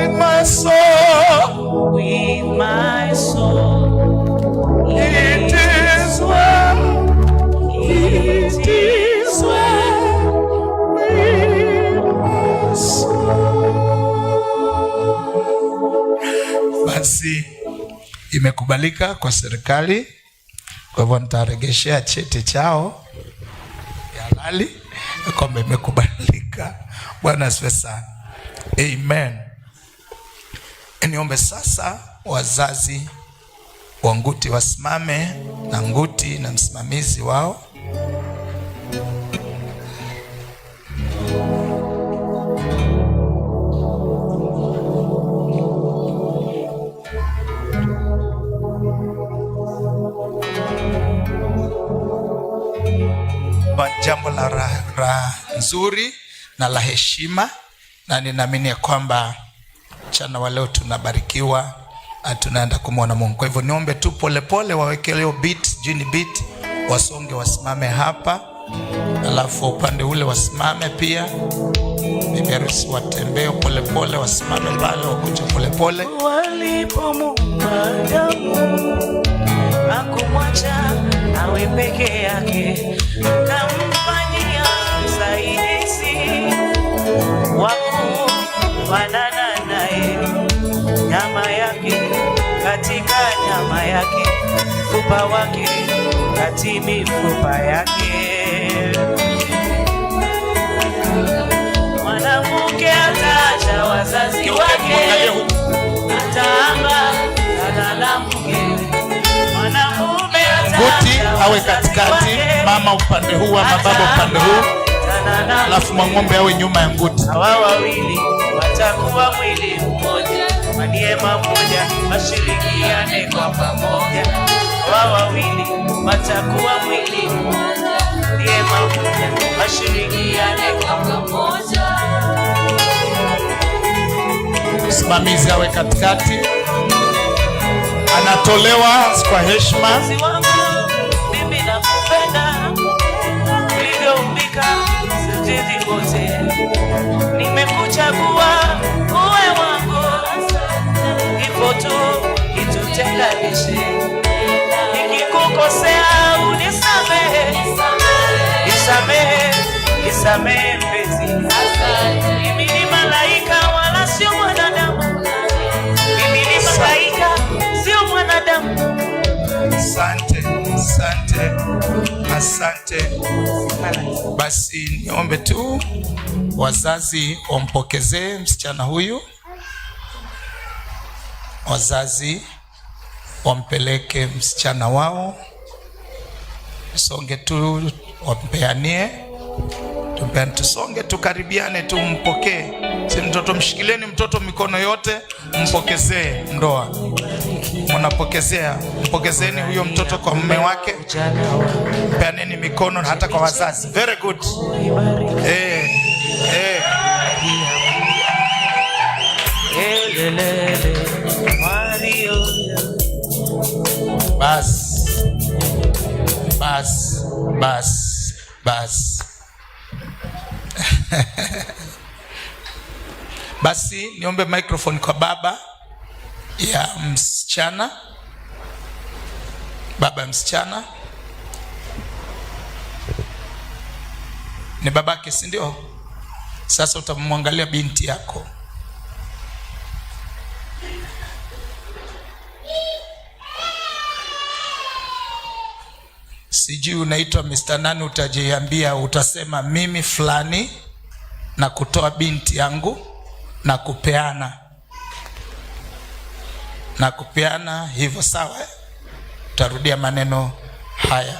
with my soul, with my soul. it is well, it is well with my soul. Basi imekubalika kwa serikali, kwa hivyo nitaregeshea cheti chao ya halali kwamba imekubalika. Bwana asifiwe sana. Amen. Niombe sasa wazazi wa Nguti wasimame na Nguti na msimamizi wao. Jambo la raha nzuri na la heshima, na ninaamini ya kwamba mchana wa leo tunabarikiwa, tunaenda kumwona Mungu. Kwa hivyo niombe tu polepole waweke leo beat, jini beat, wasonge wasimame hapa, alafu upande ule wasimame pia. Bibi harusi watembee polepole, wasimame pale, wakuje polepole. Walipomuumba Adamu hakumwacha awe peke yake, kamfanyia msaidizi wa kufanana naye, nyama yake katika nyama yake, mfupa wake kati mifupa yake. Mwanamke ataacha wazazi wake, ataamba la mke. Mwanamume Nguti awe katikati, mama upande huu ama baba upande huu, alafu Mwang'ombe awe nyuma ya Nguti. Hawa wawili watakuwa mwili mmoja, waniema moja, washirikiane kwa pamoja. Hawa wawili watakuwa mwili mmoja, waniema moja, washirikiane kwa pamoja. Msimamizi awe katikati, anatolewa kwa heshima. Mimi nakupenda ulivyoumbika sisi wote, nimekuchagua uwe wangu, ipo tu itutenganishe. Nikikukosea unisamehe, nisamehe mpenzi. Mimi ni malaika wala sio mwanadamu, mimi ni malaika sio mwanadamu. Asante. Basi niombe tu wazazi wampokezee msichana huyu, wazazi wampeleke msichana wao, songe tu wampeanie, tusonge tukaribiane, tumpokee. Si mtoto, mshikileni mtoto mikono yote, mpokezee ndoa. Mnapokezea, mpokezeni huyo mtoto kwa mume wake, peaneni mikono hata kwa wazazi. Very good. Bas. Basi niombe microphone kwa baba ya msichana. Baba msichana ni babake, si ndio? Sasa utamwangalia binti yako. Sijui unaitwa Mr. nani, utajiambia, utasema mimi fulani na kutoa binti yangu na kupeana hivyo, sawa? Utarudia maneno haya.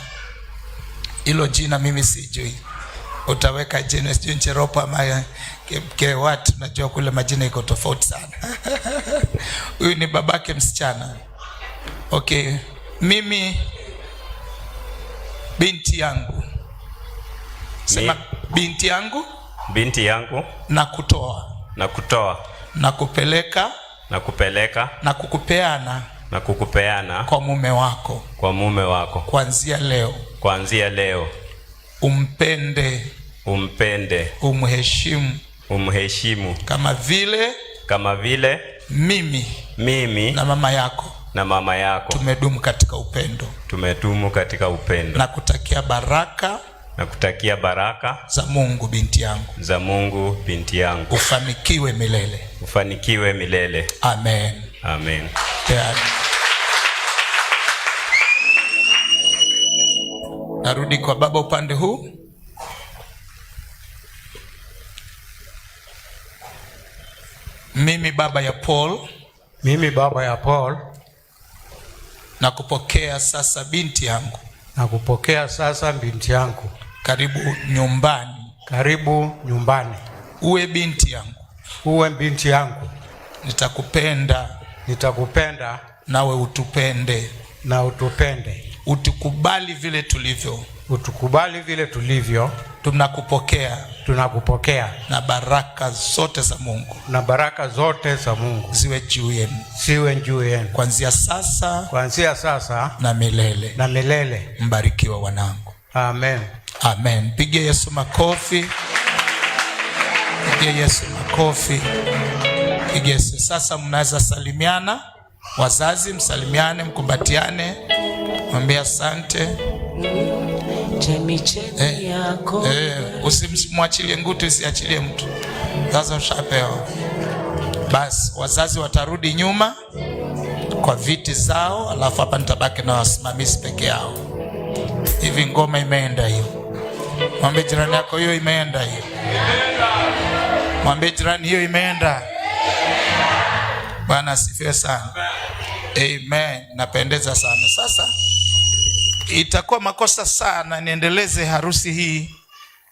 Hilo jina mimi sijui, utaweka jina sijui Ncheropa ama ke watu, najua kule majina iko tofauti sana. Huyu ni babake msichana. Okay, mimi binti yangu, sema binti yangu na kutoa na kupeleka na kukupeana kwa mume wako kuanzia leo. Umpende, umheshimu kama kama vile mimi na mama yako tumedumu katika upendo. Na kutakia baraka za Mungu binti yangu. Ufanikiwe milele. Amen. Narudi kwa baba upande huu. Mimi baba ya Paul. Nakupokea sasa binti yangu. Karibu nyumbani. Uwe binti yangu. Nitakupenda nawe utupende. Utukubali vile tulivyo. Tunakupokea na baraka zote za Mungu ziwe juu yenu kuanzia sasa na milele. Mbarikiwa wanangu. Amen. Pigie Yesu makofi. Sasa mnaweza salimiana. Wazazi msalimiane, mkumbatiane, mwambie asante. Yako. Usimwachilie ngutu, usiachilie mtu. Sasa ushapewa. Basi wazazi watarudi nyuma kwa viti zao, alafu hapa nitabaki na wasimamizi peke yao. Hivi ngoma imeenda hiyo. Mwambie jirani yako hiyo imeenda hiyo. Mwambie jirani hiyo imeenda. Bwana asifiwe sana. Amen. Napendeza sana. Sasa itakuwa makosa sana niendeleze harusi hii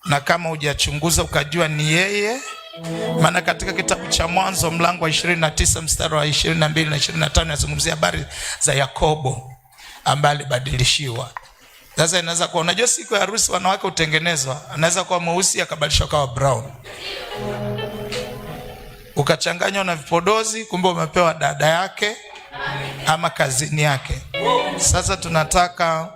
na kama hujachunguza ukajua ni yeye. Maana katika kitabu cha Mwanzo mlango wa 29 mstari wa 22 na 25 nazungumzia habari za Yakobo ambaye alibadilishiwa. Sasa inaweza kuwa unajua siku ya harusi wanawake utengenezwa, anaweza kuwa mweusi akabadilishwa kawa brown. Ukachanganywa na vipodozi, kumbe umepewa dada yake ama kazini yake. Sasa tunataka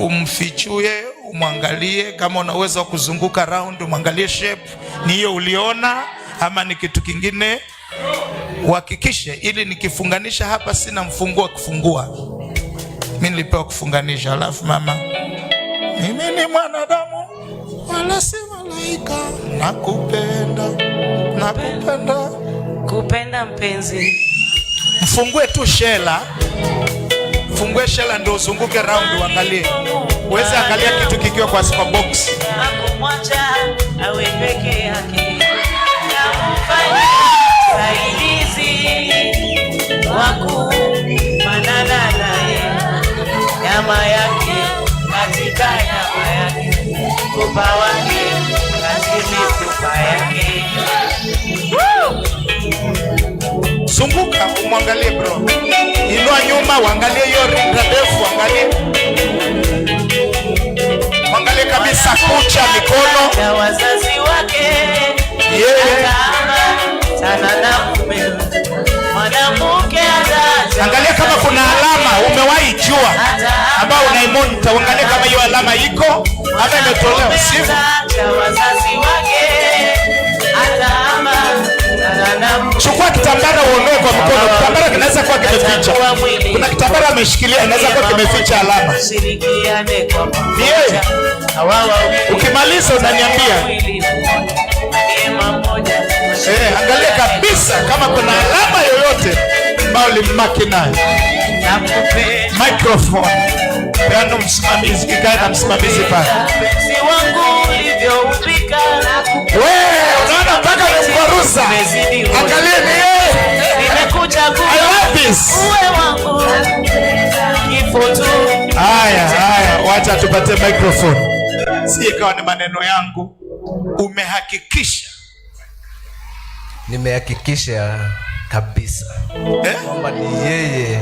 umfichue, umwangalie, kama una uwezo wa kuzunguka round, umwangalie shape ni hiyo uliona ama ni kitu kingine. Uhakikishe ili nikifunganisha hapa sina mfunguo wa kufungua. Mimi nilipewa kufunganisha. Alafu mama, mimi ni mwanadamu wala si malaika. Kupenda mpenzi. Mfungue tu shela. Fungue shela ndio uzunguke round uangalie. Uweze angalia kitu kikiwa kwa super box. Akumwacha awe peke yake. Namfanya saidizi waku manana naye. Nyama yake katika nyama yake. Kupa wake katika kupa yake. Zunguka umwangalie bro. Inua nyuma uangalie hiyo rinda ndefu, angalie. Angalie kabisa kucha, mikono na wazazi wake. Sana na mume. Mwanamke azazi. Angalia kama kuna alama umewahi jua ambao unaimonita, angalia kama hiyo alama iko ama imetolewa. Sivyo? Wazazi wake. Chukua kitambara uondoe kwa mkono. Kitambara kinaweza kuwa kimeficha. Kuna kitambara ameshikilia inaweza kuwa kimeficha alama. Yeye. Ukimaliza unaniambia. Angalia kabisa kama kuna alama yoyote ambayo limaki nayo. Microphone. Peano msimamizi, kikae na msimamizi pale. Wewe unaona mpaka nimekwaruza. Angalia ni yeye. Nimekuja I love this. Uwe wangu. Kifoto. Haya, wacha tupate microphone. Si ikawa ni maneno yangu. Umehakikisha? Nimehakikisha kabisa. Kwamba ni yeye.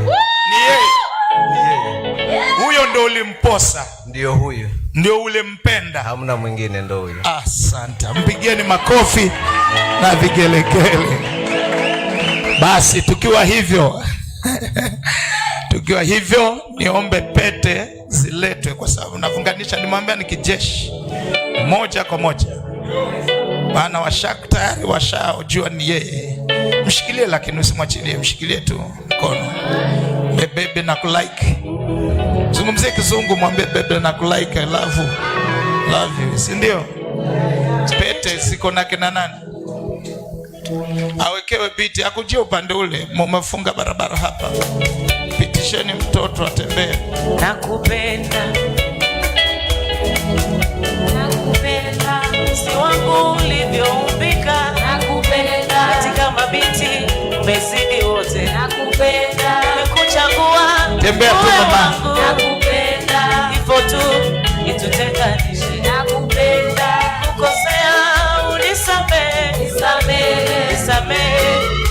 Huyo ndo ulimposa. Ndio huyo. Ndio ulempenda. Hamna mwingine, ndo huyo. Asante. Mpigieni makofi na vigelegele. Basi tukiwa hivyo niombe pete ziletwe kwa sababu nafunganisha, nimwambia ni kijeshi moja kwa moja. maana tayari washajua ni yeye. Mshikilie, lakini usimwachilie, mshikilie tu mkono. Bebe na kulike. Zungumzie Kizungu, mwambie bebe na kulike, I love you, si ndio? Pete siko na kina nani? Awekewe biti, akujia upande ule, mumefunga barabara hapa. Pitisheni mtoto atembee. Nakupenda, nakupenda, si wangu ulivyoumbika. Nakupenda, katika mabinti umezidi wote. Nakupenda, nimekuchagua. Tembea tu mama.